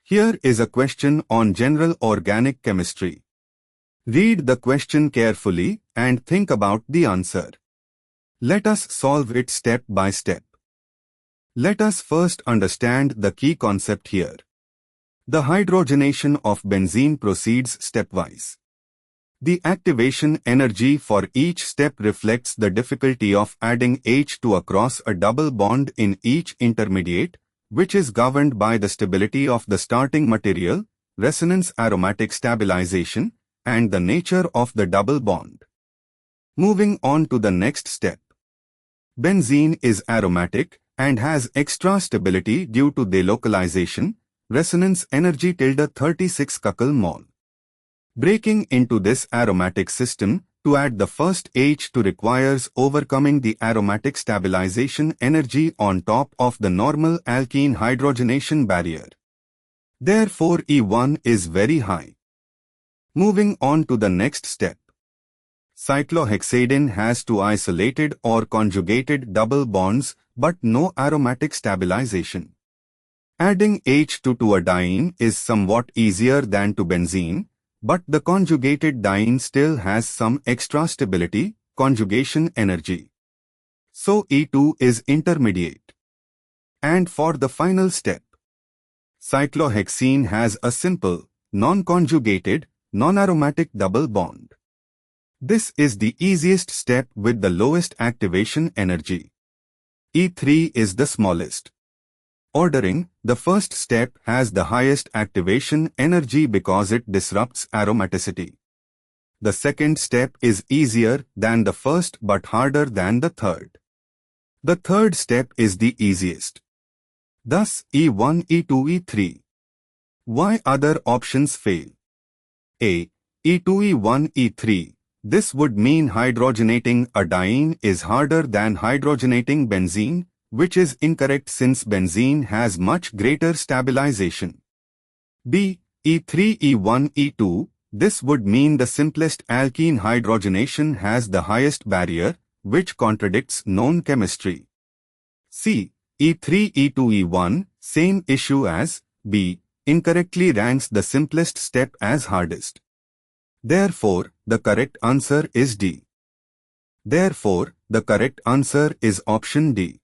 Here is a question on general organic chemistry. Read the question carefully and think about the answer. Let us solve it step by step. Let us first understand the key concept here. The hydrogenation of benzene proceeds stepwise. The activation energy for each step reflects the difficulty of adding H2 across a double bond in each intermediate, which is governed by the stability of the starting material, resonance aromatic stabilization, and the nature of the double bond. Moving on to the next step. Benzene is aromatic and has extra stability due to delocalization, resonance energy tilde 36 kcal-mol. Breaking into this aromatic system, to add the first H2 requires overcoming the aromatic stabilization energy on top of the normal alkene hydrogenation barrier. Therefore, E1 is very high. Moving on to the next step. Cyclohexadiene has two isolated or conjugated double bonds but no aromatic stabilization. Adding H2 to a diene is somewhat easier than to benzene, but the conjugated diene still has some extra stability, conjugation energy. So E2 is intermediate. And for the final step, cyclohexene has a simple, non-conjugated, non-aromatic double bond. This is the easiest step with the lowest activation energy. E3 is the smallest. Ordering, the first step has the highest activation energy because it disrupts aromaticity. The second step is easier than the first but harder than the third. The third step is the easiest. Thus, E1, E2, E3. Why other options fail? A. E2, E1, E3. This would mean hydrogenating a diene is harder than hydrogenating benzene, which is incorrect since benzene has much greater stabilization. B. E3, E1, E2. This would mean the simplest alkene hydrogenation has the highest barrier, which contradicts known chemistry. C. E3, E2, E1. Same issue as B. Incorrectly ranks the simplest step as hardest. Therefore, the correct answer is D. Therefore, the correct answer is option D.